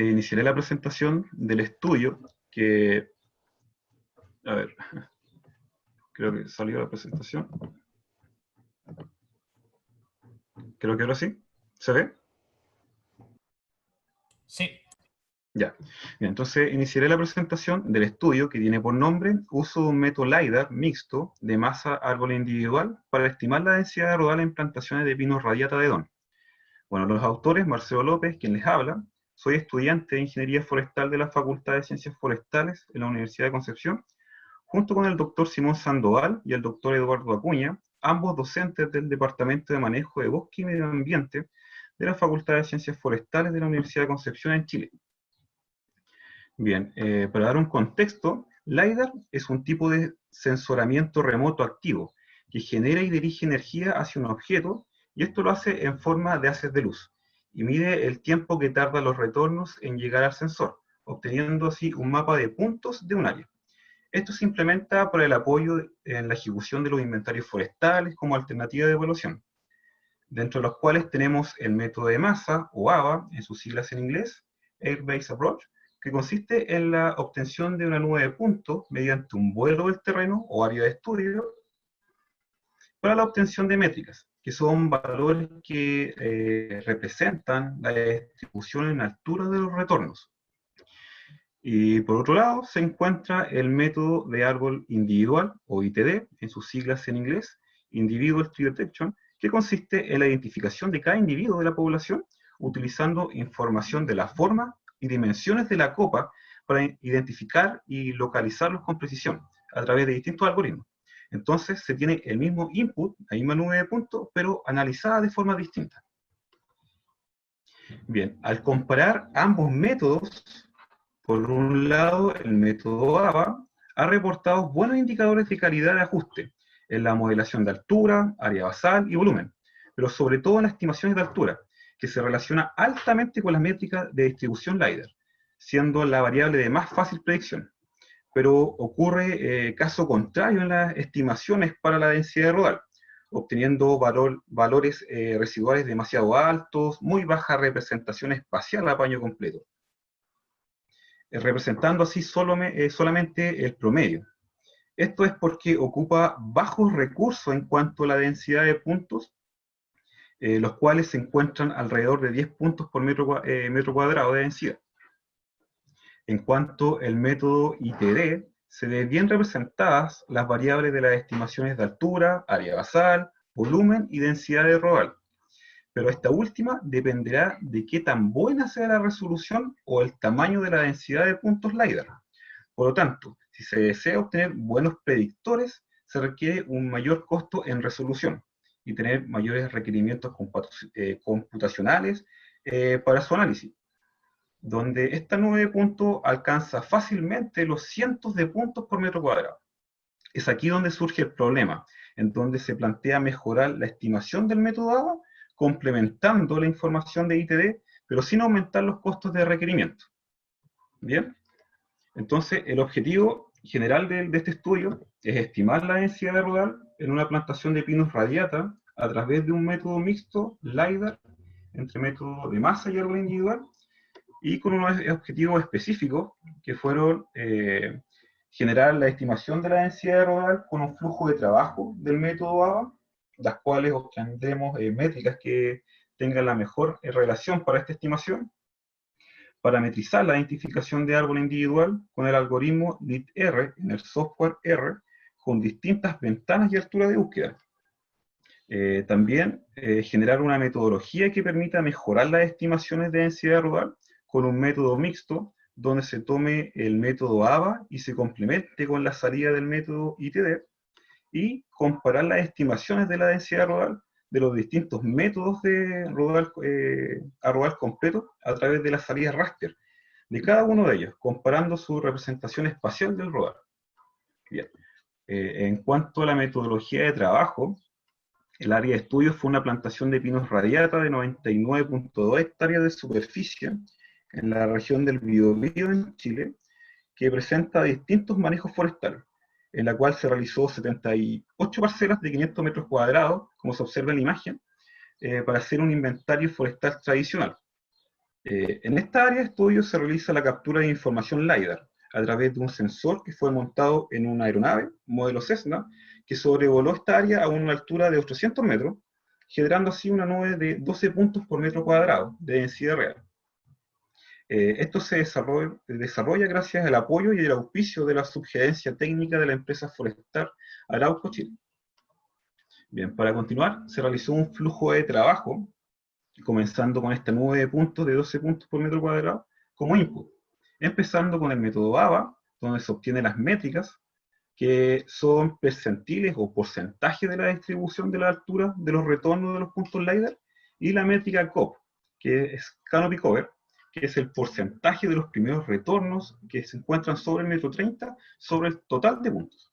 iniciaré la presentación del estudio que, a ver, creo que salió la presentación. Creo que ahora sí. ¿Se ve? Sí. Ya. Bien, entonces iniciaré la presentación del estudio que tiene por nombre Uso de un método LiDAR mixto de masa árbol individual para estimar la densidad de rodal en plantaciones de pinos radiata de Don. Bueno, los autores, Marcelo López, quien les habla, soy estudiante de Ingeniería Forestal de la Facultad de Ciencias Forestales en la Universidad de Concepción, junto con el doctor Simón Sandoval y el doctor Eduardo Acuña, ambos docentes del Departamento de Manejo de Bosque y Medio Ambiente de la Facultad de Ciencias Forestales de la Universidad de Concepción en Chile. Bien, para dar un contexto, LiDAR es un tipo de sensoramiento remoto activo que genera y dirige energía hacia un objeto, y esto lo hace en forma de haces de luz, y mide el tiempo que tarda los retornos en llegar al sensor, obteniendo así un mapa de puntos de un área. Esto se implementa por el apoyo en la ejecución de los inventarios forestales como alternativa de evaluación, dentro de los cuales tenemos el método de masa, o ABA, en sus siglas en inglés, Air Based Approach, que consiste en la obtención de una nube de puntos mediante un vuelo del terreno o área de estudio para la obtención de métricas, que son valores que representan la distribución en altura de los retornos. Y por otro lado, se encuentra el método de árbol individual, o ITD, en sus siglas en inglés, Individual Tree Detection, que consiste en la identificación de cada individuo de la población utilizando información de la forma y dimensiones de la copa para identificar y localizarlos con precisión a través de distintos algoritmos. Entonces se tiene el mismo input, la misma nube de puntos, pero analizada de forma distinta. Bien, al comparar ambos métodos, por un lado, el método ABA ha reportado buenos indicadores de calidad de ajuste en la modelación de altura, área basal y volumen, pero sobre todo en las estimaciones de altura, que se relaciona altamente con las métricas de distribución LiDAR, siendo la variable de más fácil predicción. Pero ocurre caso contrario en las estimaciones para la densidad de rodal, obteniendo valores residuales demasiado altos, muy baja representación espacial a paño completo, representando así solamente el promedio. Esto es porque ocupa bajos recursos en cuanto a la densidad de puntos, los cuales se encuentran alrededor de 10 puntos por metro cuadrado de densidad. En cuanto al método ITD, se ven bien representadas las variables de las estimaciones de altura, área basal, volumen y densidad de rodal. Pero esta última dependerá de qué tan buena sea la resolución o el tamaño de la densidad de puntos LiDAR. Por lo tanto, si se desea obtener buenos predictores, se requiere un mayor costo en resolución y tener mayores requerimientos computacionales para su análisis, donde esta nube de puntos alcanza fácilmente los cientos de puntos por metro cuadrado. Es aquí donde surge el problema, en donde se plantea mejorar la estimación del método ABA, complementando la información de ITD, pero sin aumentar los costos de requerimiento. Bien, entonces el objetivo general de este estudio es estimar la densidad de rodal en una plantación de pinos radiata a través de un método mixto LiDAR entre método de masa y árbol individual, y con unos objetivos específicos que fueron generar la estimación de la densidad de rodal con un flujo de trabajo del método ABA, las cuales obtendremos métricas que tengan la mejor relación para esta estimación, parametrizar la identificación de árbol individual con el algoritmo LIT-R en el software R, con distintas ventanas y altura de búsqueda. También generar una metodología que permita mejorar las estimaciones de densidad de rodal con un método mixto donde se tome el método ABA y se complemente con la salida del método ITD, y comparar las estimaciones de la densidad de rodal de los distintos métodos de rodal, a rodal completo a través de las salidas raster de cada uno de ellos, comparando su representación espacial del rodal. Bien. En cuanto a la metodología de trabajo, el área de estudio fue una plantación de pinos radiata de 99.2 hectáreas de superficie en la región del Biobío en Chile, que presenta distintos manejos forestales, en la cual se realizó 78 parcelas de 500 metros cuadrados, como se observa en la imagen, para hacer un inventario forestal tradicional. En esta área de estudio se realiza la captura de información LiDAR a través de un sensor que fue montado en una aeronave, modelo Cessna, que sobrevoló esta área a una altura de 800 metros, generando así una nube de 12 puntos por metro cuadrado de densidad real. Esto se desarrolla gracias al apoyo y el auspicio de la subgerencia técnica de la empresa forestal Arauco Chile. Bien, para continuar, se realizó un flujo de trabajo, comenzando con esta nube de puntos de 12 puntos por metro cuadrado como input, empezando con el método AVA, donde se obtienen las métricas, que son percentiles o porcentaje de la distribución de la altura de los retornos de los puntos LiDAR, y la métrica COP, que es Canopy Cover, que es el porcentaje de los primeros retornos que se encuentran sobre el metro 30 sobre el total de puntos.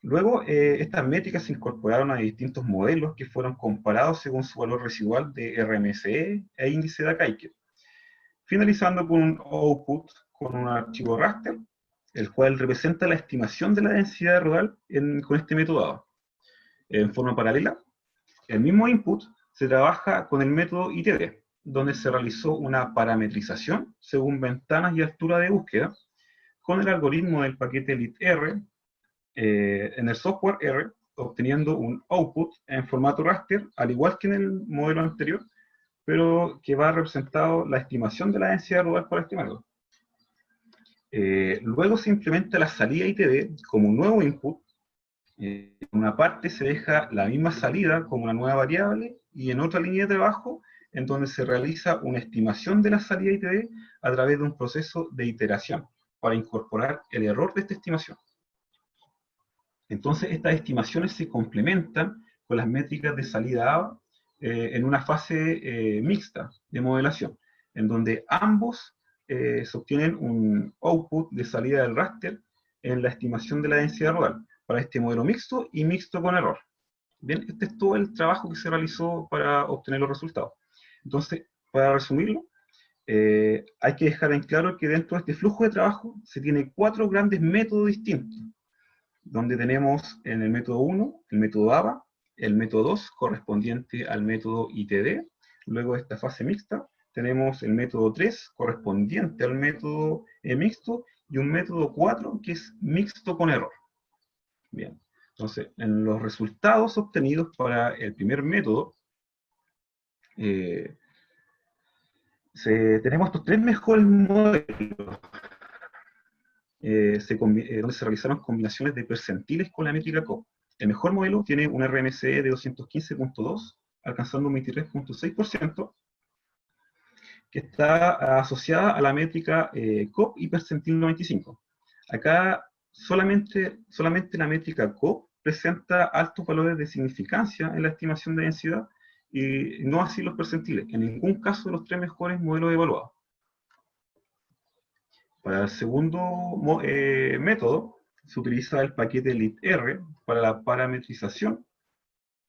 Luego, estas métricas se incorporaron a distintos modelos que fueron comparados según su valor residual de RMSE e índice de Akaike, finalizando con un output con un archivo raster, el cual representa la estimación de la densidad rodal con este método AVA. En forma paralela, el mismo input se trabaja con el método ITD, donde se realizó una parametrización según ventanas y altura de búsqueda, con el algoritmo del paquete LitR en el software R, obteniendo un output en formato raster, al igual que en el modelo anterior, pero que va representado la estimación de la densidad rodal por este método. Luego se implementa la salida ITD como un nuevo input. En una parte se deja la misma salida como una nueva variable, y en otra línea de trabajo, en donde se realiza una estimación de la salida ITD a través de un proceso de iteración, para incorporar el error de esta estimación. Entonces, estas estimaciones se complementan con las métricas de salida AVA en una fase mixta de modelación, en donde ambos se obtienen un output de salida del raster en la estimación de la densidad rodal, para este modelo mixto y mixto con error. Bien, este es todo el trabajo que se realizó para obtener los resultados. Entonces, para resumirlo, hay que dejar en claro que dentro de este flujo de trabajo se tiene 4 grandes métodos distintos, donde tenemos en el método 1, el método AVA, el método 2 correspondiente al método ITD, luego de esta fase mixta, tenemos el método 3 correspondiente al método mixto, y un método 4 que es mixto con error. Bien, entonces, en los resultados obtenidos para el primer método, tenemos estos 3 mejores modelos, donde se realizaron combinaciones de percentiles con la métrica COP. El mejor modelo tiene un RMSE de 215.2, alcanzando un 23.6%, que está asociada a la métrica COP y percentil 95. Acá solamente la métrica COP presenta altos valores de significancia en la estimación de densidad, y no así los percentiles, en ningún caso de los 3 mejores modelos evaluados. Para el segundo método, se utiliza el paquete LitR para la parametrización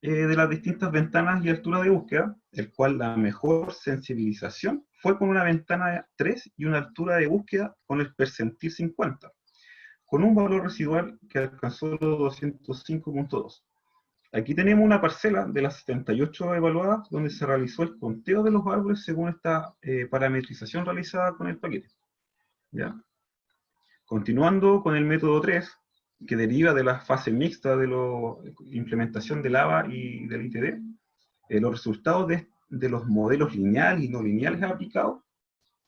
de las distintas ventanas y alturas de búsqueda, el cual la mejor sensibilización fue con una ventana 3 y una altura de búsqueda con el percentil 50, con un valor residual que alcanzó los 205.2. Aquí tenemos una parcela de las 78 evaluadas, donde se realizó el conteo de los árboles según esta parametrización realizada con el paquete. ¿Ya? Continuando con el método 3, que deriva de la fase mixta de la implementación del AVA y del ITD, los resultados de los modelos lineales y no lineales aplicados,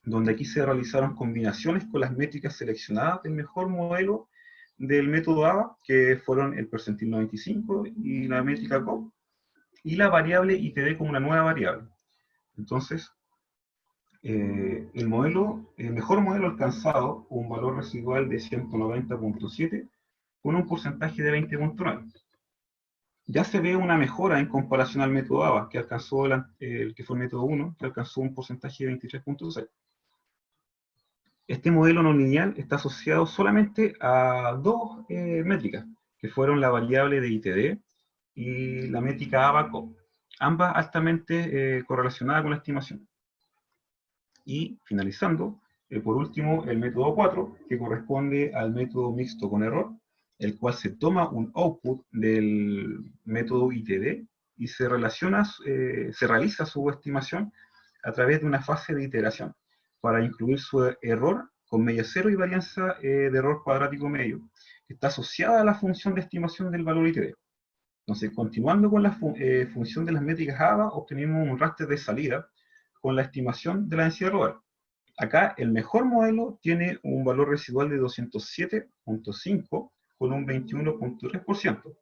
donde aquí se realizaron combinaciones con las métricas seleccionadas del mejor modelo del método AVA, que fueron el percentil 95 y la métrica COP, y la variable ITD como una nueva variable. Entonces, el mejor modelo alcanzado, un valor residual de 190.7, con un porcentaje de 20.9. Ya se ve una mejora en comparación al método AVA, que alcanzó el que fue el método 1, que alcanzó un porcentaje de 23.6. Este modelo no lineal está asociado solamente a 2 métricas, que fueron la variable de ITD y la métrica AVA-COP, ambas altamente correlacionadas con la estimación. Y finalizando, por último, el método 4, que corresponde al método mixto con error, el cual se toma un output del método ITD y se realiza su estimación a través de una fase de iteración, para incluir su error con media cero y varianza de error cuadrático medio, que está asociada a la función de estimación del valor ITD. Entonces, continuando con la función de las métricas ABA, obtenemos un raster de salida con la estimación de la densidad global. Acá el mejor modelo tiene un valor residual de 207.5 con un 21.3%.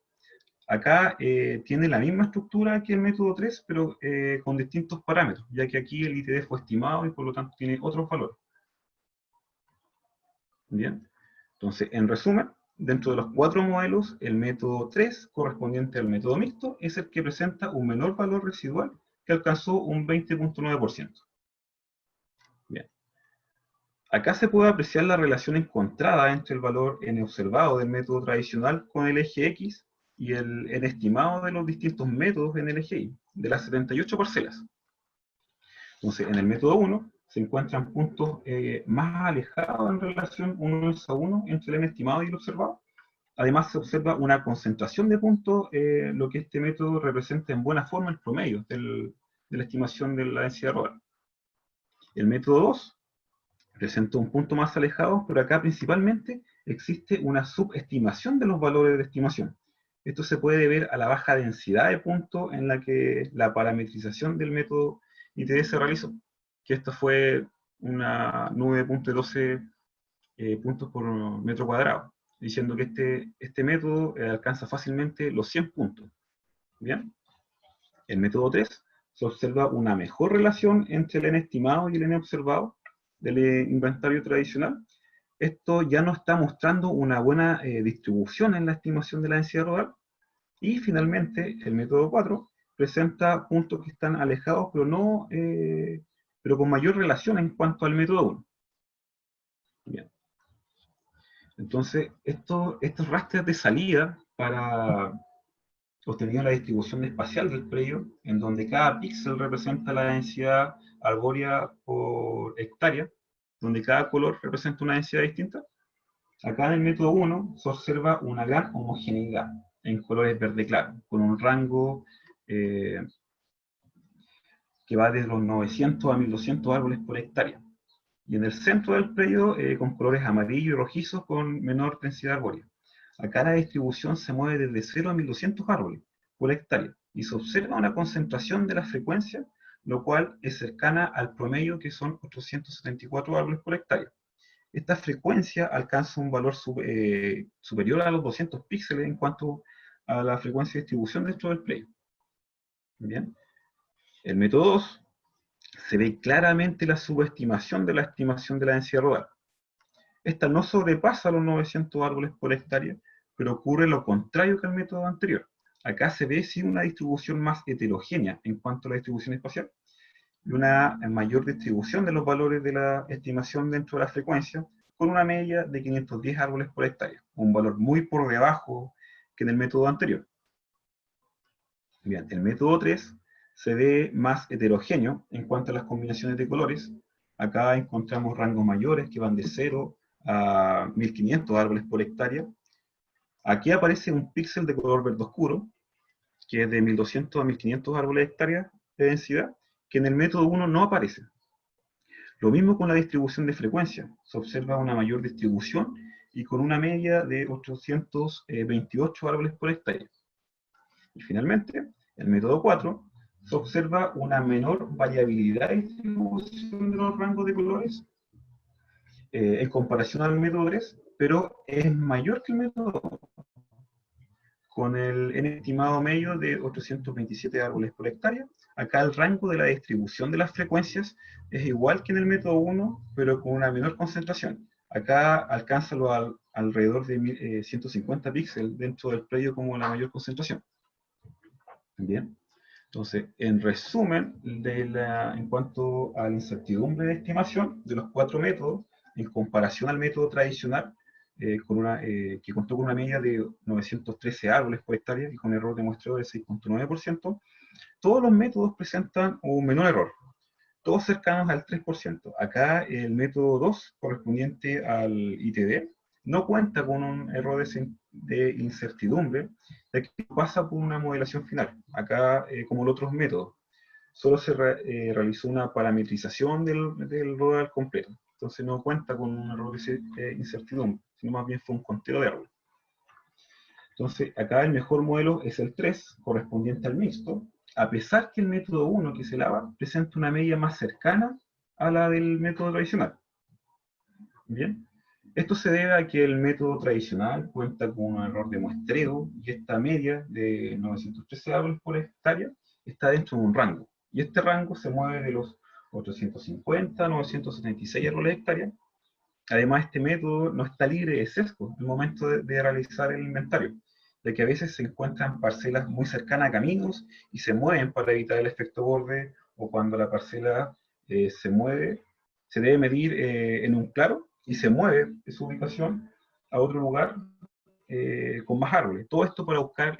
Acá tiene la misma estructura que el método 3, pero con distintos parámetros, ya que aquí el ITD fue estimado y por lo tanto tiene otros valores. Bien, entonces en resumen, dentro de los 4 modelos, el método 3, correspondiente al método mixto, es el que presenta un menor valor residual que alcanzó un 20.9%. Bien. Acá se puede apreciar la relación encontrada entre el valor n observado del método tradicional con el eje X y el n estimado de los distintos métodos en el eje Y, de las 78 parcelas. Entonces, en el método 1 se encuentran puntos más alejados en relación 1:1 entre el n estimado y el observado. Además, se observa una concentración de puntos, lo que este método representa en buena forma el promedio de la estimación de la densidad global. El método 2 presenta un punto más alejado, pero acá principalmente existe una subestimación de los valores de estimación. Esto se puede ver a la baja densidad de puntos en la que la parametrización del método ITD se realizó, que esto fue una 9.12 puntos por metro cuadrado, diciendo que este método alcanza fácilmente los 100 puntos. ¿Bien? El método 3 se observa una mejor relación entre el n estimado y el n observado del inventario tradicional. Esto ya nos está mostrando una buena distribución en la estimación de la densidad global. Y finalmente, el método 4 presenta puntos que están alejados, pero con mayor relación en cuanto al método 1. Bien. Entonces, estos rastros de salida para obtenido la distribución espacial del predio, en donde cada píxel representa la densidad arbórea por hectárea, donde cada color representa una densidad distinta. Acá en el método 1 se observa una gran homogeneidad en colores verde claro, con un rango que va desde los 900 a 1200 árboles por hectárea. Y en el centro del predio con colores amarillo y rojizos con menor densidad arbórea. Acá la distribución se mueve desde 0 a 1200 árboles por hectárea y se observa una concentración de la frecuencia, lo cual es cercana al promedio que son 874 árboles por hectárea. Esta frecuencia alcanza un valor superior a los 200 píxeles en cuanto a la frecuencia de distribución dentro del predio. Bien. El método 2 se ve claramente la subestimación de la estimación de la densidad global. Esta no sobrepasa los 900 árboles por hectárea, pero ocurre lo contrario que el método anterior. Acá se ve sí una distribución más heterogénea en cuanto a la distribución espacial y una mayor distribución de los valores de la estimación dentro de la frecuencia, con una media de 510 árboles por hectárea, un valor muy por debajo que en el método anterior. Bien, el método 3 se ve más heterogéneo en cuanto a las combinaciones de colores. Acá encontramos rangos mayores que van de 0 a 1500 árboles por hectárea. Aquí aparece un píxel de color verde oscuro, que es de 1200 a 1500 árboles por hectárea de densidad, que en el método 1 no aparece. Lo mismo con la distribución de frecuencia. Se observa una mayor distribución y con una media de 828 árboles por hectárea. Y finalmente, el método 4 se observa una menor variabilidad de distribución de los rangos de colores en comparación al método 3, pero es mayor que el método 2, con el n estimado medio de 827 árboles por hectárea. Acá el rango de la distribución de las frecuencias es igual que en el método 1, pero con una menor concentración. Acá alcanza alrededor de 150 píxeles dentro del predio como la mayor concentración. Bien. Entonces, en resumen, en cuanto a la incertidumbre de estimación de los 4 métodos, en comparación al método tradicional, que contó con una media de 913 árboles por hectárea y con error de muestreo de 6.9%, todos los métodos presentan un menor error, todos cercanos al 3%. Acá el método 2, correspondiente al ITD, no cuenta con un error de incertidumbre, ya que pasa por una modelación final, acá como los otros métodos. solo se realizó una parametrización del rodal completo. Entonces no cuenta con un error de incertidumbre, sino más bien fue un conteo de errores. Entonces, acá el mejor modelo es el 3, correspondiente al mixto, a pesar que el método 1, que es el ABA, presenta una media más cercana a la del método tradicional. Bien, esto se debe a que el método tradicional cuenta con un error de muestreo y esta media de 913 árboles por hectárea está dentro de un rango. Y este rango se mueve de los 850 a 976 árboles hectárea. Además, este método no está libre de sesgo al momento de realizar el inventario, ya que a veces se encuentran parcelas muy cercanas a caminos y se mueven para evitar el efecto borde, o cuando la parcela se mueve, se debe medir en un claro y se mueve de su ubicación a otro lugar con más árboles. Todo esto para buscar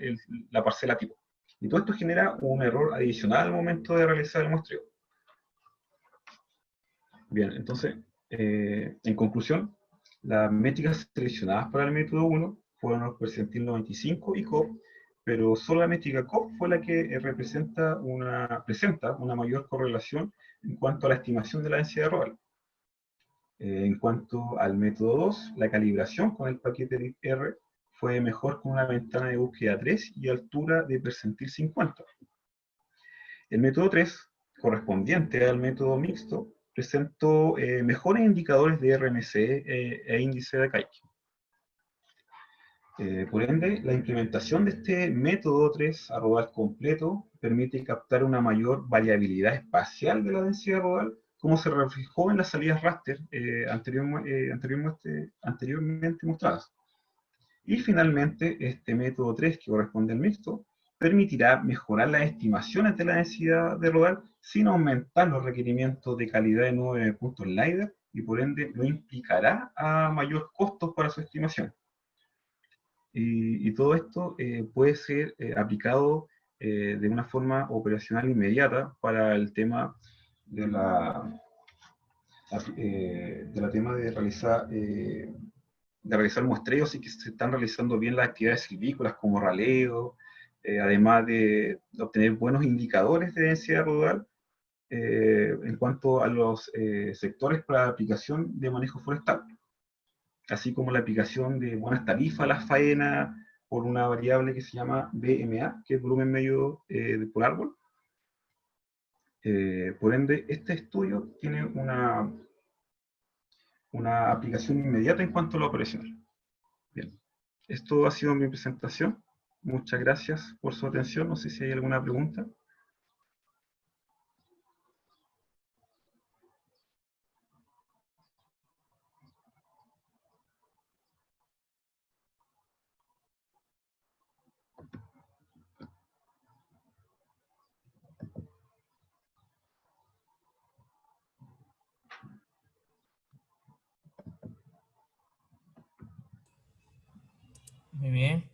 la parcela tipo. Y todo esto genera un error adicional al momento de realizar el muestreo. Bien, entonces, en conclusión, las métricas seleccionadas para el método 1 fueron los percentil 95 y COP, pero solo la métrica COP fue la que presenta una mayor correlación en cuanto a la estimación de la densidad de rodal. En cuanto al método 2, la calibración con el paquete R fue mejor con una ventana de búsqueda 3 y altura de percentil 50. El método 3, correspondiente al método mixto, presentó mejores indicadores de RMC e índice de Kaiki. Por ende, la implementación de este método 3 a rodal completo permite captar una mayor variabilidad espacial de la densidad rodal, como se reflejó en las salidas raster anteriormente mostradas. Y finalmente, este método 3, que corresponde al mixto, permitirá mejorar las estimaciones de la densidad de rodal sin aumentar los requerimientos de calidad de nube de puntos LiDAR, y por ende no implicará a mayor costos para su estimación. Y todo esto puede ser aplicado de una forma operacional inmediata para el tema de tema de realizar muestreos y que se están realizando bien las actividades silvícolas como raleo, además de obtener buenos indicadores de densidad rural en cuanto a los sectores para la aplicación de manejo forestal, así como la aplicación de buenas tarifas a las faenas por una variable que se llama BMA, que es volumen medio por árbol. Por ende, este estudio tiene una aplicación inmediata en cuanto a lo operacional. Bien, esto ha sido mi presentación. Muchas gracias por su atención. No sé si hay alguna pregunta. Muy bien.